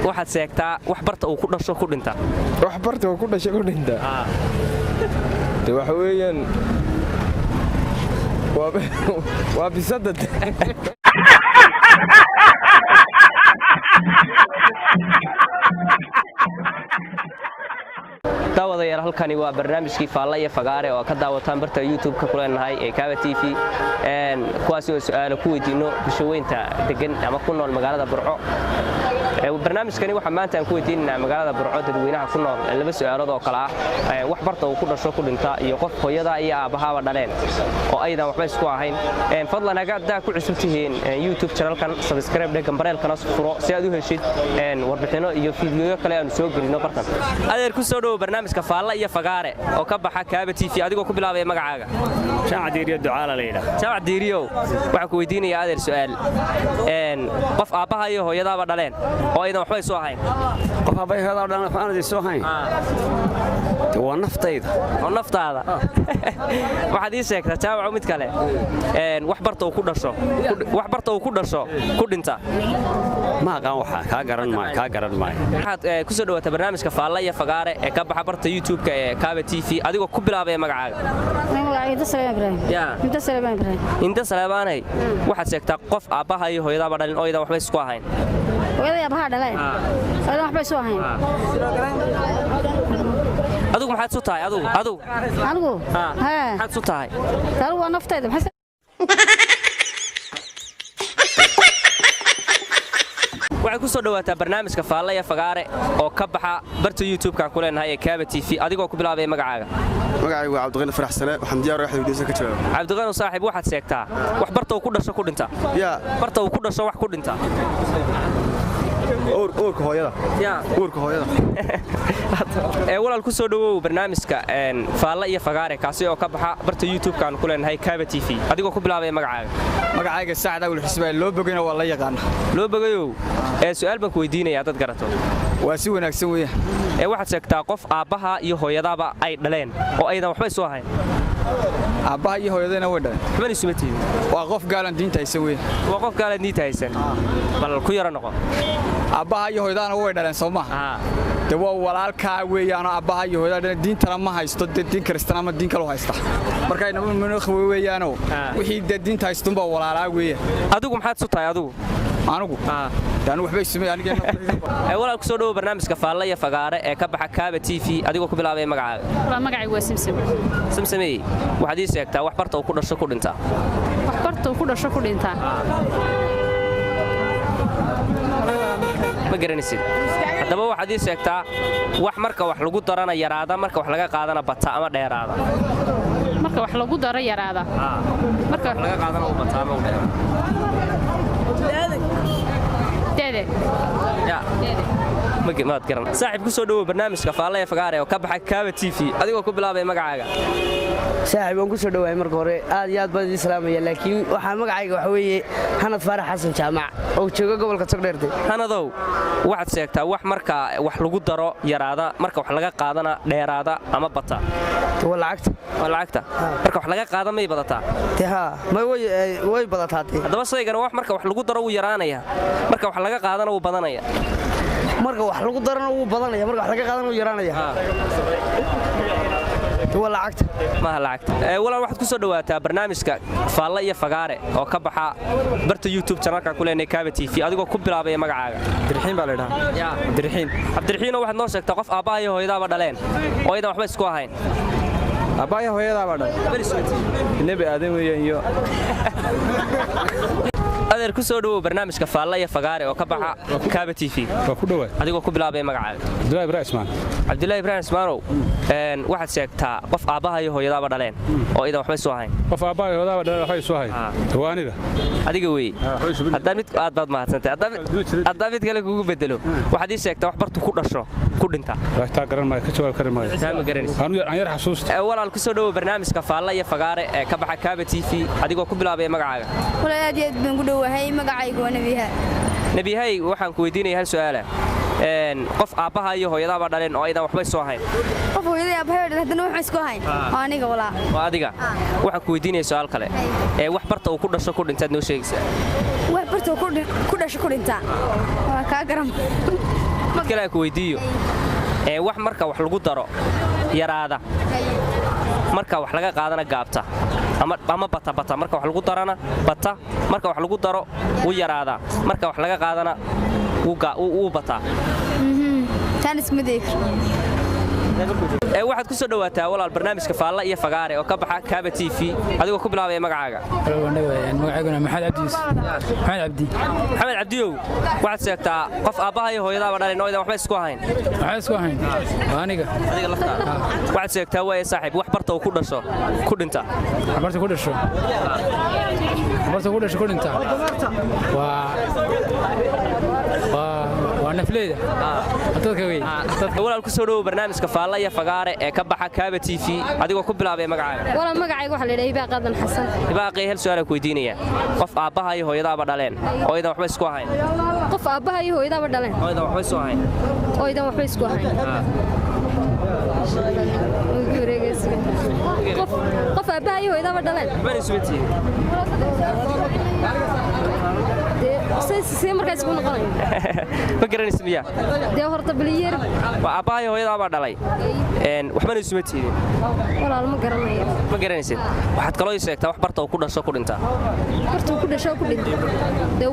waxaad sheegtaa wax barta uu ku dhasho ku dhinta wax barta uu ku dhasho ku dhinta de waxa weeyaan waa bisada daawadayaal halkani waa barnaamijkii Faalla iyo Fagaare oo ka daawataan barta YouTube-ka ku leenahay ee Kaaba TV kuwaas oo su'aalo ku weydiino bulshooyinka degan ama ku nool magaalada Burco barnaamijkani waxa maanta aan ku weydiinaa magaalada Burco dadweynaha ku nool laba su'aalood oo kala ah wax barta uu ku dhasho ku dhinta iyo qof hooyada iyo aabaha dhaleen oo aydan waxba isku ahayn fadlan hadaa ku cusub tihiin YouTube channel-kan subscribe dhe gambareelkana furo si aad u heshid warbixino iyo fiidiyoyo kale aan soo gelino bartan adeer ku soo dhaw barnaamijka Faalla iyo Fagaare oo ka baxa Kaaba TV adigoo ku bilaabay magacaaga Shaac Diiriyo ducaala leeyda Shaac Diiriyo waxa ku weydiinaya adeer su'aal qof aabaha iyo hooyada dhaleen oo aydan waxba isku ahayn qof aabaha iyo hooyada dhaleen waxaan isku ahayn waa naftayda oo naftaada waxaad ii sheegtaa jaawac mid kale wax barta uu ku dhasho ku dhinta ma aqaan waxa ka garan maayo waxaad ku soo dhawaatay barnaamijka Faalla iyo Fagaare ee ka baxa barta YouTube-ka ee Kaaba TV adigoo ku bilaabay magacaaga inta Salaabanay waxaad sheegtaa qof aabaha iyo hooyada dhaleen oo aydan waxba isku ahayn hooyada aabaha dhaleen aydan waxba isku ahayn adigu maxaad soo tahay adigu maxaad soo tahay taru waa naftayda waxay ku soo dhawaataa barnaamijka Faalla iyo Fagaare oo ka baxa barta YouTube-ka ku leenahay ee Kaaba TV adigoo ku bilaabay magacaaga magacaygu waa Cabdiqani Faraxsane waxaan diyaar u ahay xidhiidhisa ka jawaab Cabdiqani saaxiib waxaad sheegtaa wax barta uu ku dhasho ku dhinta barta uu ku dhasho wax ku dhinta uurka hooyada walaal ku soo dhawow barnaamijka Faalla iyo Fagaare kaasi oo ka baxa barta YouTube-ka ku leenahay Kaaba TV adigoo ku bilaabay magacayga Saacada wal Xisbaa loo bogayna waa la yaqaan loo bogayo su'aal baan ku weydiinayaa dad garato waa si wanaagsan weeyaan waxaad sheegtaa qof aabaha iyo hooyadaba ay dhaleen oo aydan waxba isku ahayn aabaha iyo hooyadana way dhaleen ma isumatiid waa qof gaalan diinta haysan weeyaan waa qof gaalan diinta haysan bal ku yara noqon aabaha iyo hooyadana way dhaleen Soomaha de waa walaalka weeyaan aabaha iyo hooyada diintana ma haysto diin kristaan ama diin kale oo haysta marka ay nabad weeyaan wixii diinta haysto baa walaalaa weeyaan adigu maxaad soo tahay adigu waxba ismay aniga walaal ku soo dhaw barnaamijka Faalla iyo Fagaare ee ka baxa Kaaba TV adigoo ku bilaabay magacaaga magacaygu waa Samsamey waxaad ii sheegtaa wax barta uu ku dhasho ku dhinta wax barta uu ku dhasho ku dhinta ma garanaysid haddaba waxaad ii sheegtaa wax marka wax lagu darana yaraada marka wax laga qaadana bata ama dheeraada marka wax lagu daro yaraada marka wax laga qaadana uu bata ama uu dheeraada maad garan saaxiib ku soo dhawow barnaamijka Faalla iyo Fagaare oo ka baxa Kaaba TV adigoo ku bilaabay magacaaga saaxiib waan ku soo dhawaay marka hore aad iyo aad baan idin salaamaya laakiin waxa magacayga waxa weeye Hanad Faarax Xasan Jaamac oo jooga gobolka Togdheerte Hanadow waxaad sheegtaa wax marka wax lagu daro yaraada marka wax laga qaadana dheeraada ama bata lacagta marka wax laga qaada may badataa ma way badataa haddaba shaygan wax marka wax lagu daro uu yaraanaya marka wax laga qaadana uu badanaya marka wax lagu darana uu badanaya marka wax laga qaadana uu yaraanaya lacagta walaal waxaad ku soo dhawaataa barnaamijka Faalla iyo Fagaare oo ka baxa barta YouTube channel-ka ku leenahay Kaaba TV adigoo ku bilaabay magacaaga Abdirxiin baa la yiraahdaa Abdirxiin waxaad noo sheegtaa qof aabaha iyo hooyada dhaleen oo aydan waxba isku ahayn aabaha iyo hooyada dhaleen nabi aadan weeyaan iyo adeer ku soo dhawow barnaamijka Faalla iyo Fagaare oo ka baxa Kaaba TV waa ku dhawaad adigoo ku bilaabay magacaaga Cabdullaahi Ibrahim Ismaanow waxaad sheegtaa qof aabaha iyo hooyada dhaleen oo aydan waxba isku ahayn qof aabaha iyo hooyada dhaleen waxay isku ahayn tawaanida adiga weey hadda mid aad baad mahadsantahay hadda mid kale kugu bedelo waxaad ii sheegtaa wax bartu ku dhasho ku dhinta wax taa garan maayo ka jawaab kari maayo aan yar xasuusta walaal ku soo dhawow barnaamijka Faalla iyo Fagaare ee ka baxa Kaaba TV adigoo ku bilaabay magacaaga aad iyo aad baan ku dhawahay magacaygu waa Nabiyahay waxaan ku weydiinayaa hal su'aal qof aabaha iyo hooyada dhaleen oo aydan waxba isoo hayn qof hooyada aabaha dhaleen hadana wax isku hayn aniga walaa waa adiga waxaan ku weydiinayaa su'aal kale wax barta uu ku dhasho ku dhintaad noo sheegaysaa wax barta uu ku dhasho ku dhinta waa ka garan mid kale ku weydiiyo wax marka wax lagu daro yaraada marka wax laga qaadana gaabta ama bata marka wax lagu darana bata marka wax lagu daro u yaraada marka wax laga qaadana uu bata tan ismadeeg waxaad ku soo dhawaataa walaal barnaamijka faalla iyo fagaare oo ka baxa Kaaba TV adigoo ku bilaabay magacaaga magacayga Maxamed Cabdiyow waxaad sheegtaa qof aabaha iyo hooyadaaba dhalay nooydan waxba isku ahayn aniga laftaada waxaad sheegtaa way saaxiib wax barta uu ku dhasho ku dhinta waa nafleeda walaal ku soo dhawow barnaamijka faalla iyo fagaare ee ka baxa Kaaba TV adigoo ku bilaabay magacaaga walaal magacayga waxa la yiraahdaa Ibaa Qadan Xasan Ibaa hal su'aal ku weydiinaya qof aabaha iyo hooyadaaba dhaleen ooydan waxba isku ahayn qof aabaha iyo hooyadaaba dhaleen ooydan waxba isku ahayn qof aabaha iyo hooyadaaba dhaleen waxba isku tiin see markaas ku noqonayo ma garanaysid miya horta baliyeer waa aabaha iyo hooyadaaba dhalay waxba isuma tiidin walaal ma garanayo ma garanaysid waxaad kaloo sheegtaa wax barta uu ku dhasho ku dhinta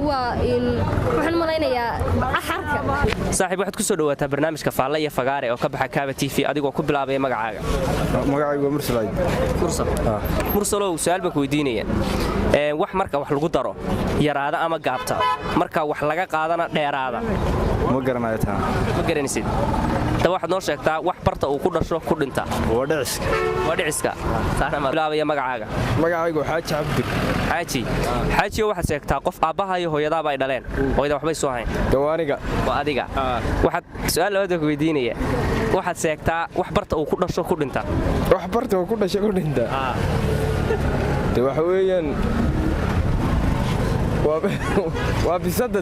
waxaan malaynayaa axarka saaxiib waxaad ku soo dhawaataa barnaamijka faalla iyo fagaare oo ka baxa Kaaba TV adigoo ku bilaabay magacaaga magacaygu mursalow su'aal baan ku weydiinaya wax marka wax lagu daro yaraada ama gaabta marka wax laga qaadana dheeraada ma garanayo taa ma garanaysid waxaad noo sheegtaa wax barta uu ku dhasho ku dhinta waa dhiciska saana ma bilaabaya magacaaga magacaygu xaaji waxaad sheegtaa qof aabaha iyo hooyadaaba ay dhaleen hooyada waxba isoo hayn dawaaniga waa adiga waxaad su'aal labada ku weydiinaya waxaad sheegtaa wax barta uu ku dhasho ku dhinta wax barta uu ku dhasho ku dhinta waxa weeyaan waa bisada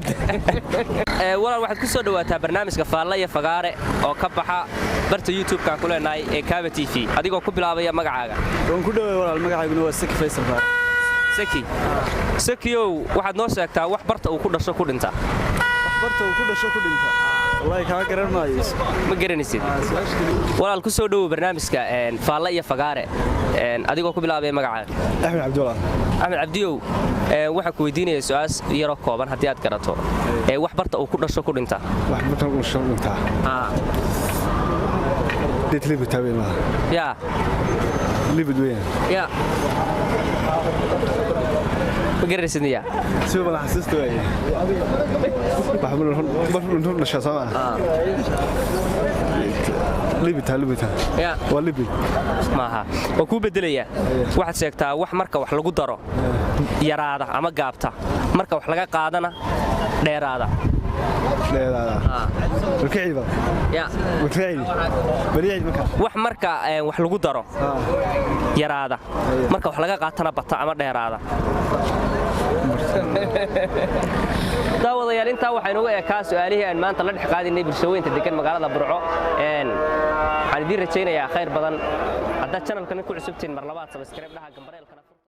walaal waxaad ku soo dhawaataa barnaamijka faalla iyo fagaare oo ka baxa barta YouTube-ka ku leenahay ee Kaaba TV adigoo ku bilaabaya magacaaga waan ku dhawaay walaal magacayguna waa Saki Faysal Sakiyow waxaad noo sheegtaa wax barta uu ku dhasho ku dhinta wallahi ka garan maayo ma garanaysid walaal ku soo dhawow barnaamijka faalla iyo fagaare adigoo ku bilaabay magacaaga Axmed Cabdiyow waxa ku weydiinaya su'aal yaro kooban haddii aad garato wax barta uu ku dhasho ku dhinta ma garanaysid miya maaha waa kuu bedelayaa waxaad sheegtaa wax marka wax lagu daro yaraada ama gaabta marka wax laga qaadana dheeraada wax marka wax lagu daro yaraada marka wax laga qaatana bata ama dheeraada daawadayaal intaa waxaynu uga ekaa su'aalihii aan maanta la dhex qaadinay bulshooyinka degan magaalada Burco waxaan idin rajaynayaa khayr badan hadda channelkan ku cusubtiin mar labaad subscribe dhaha gambareelka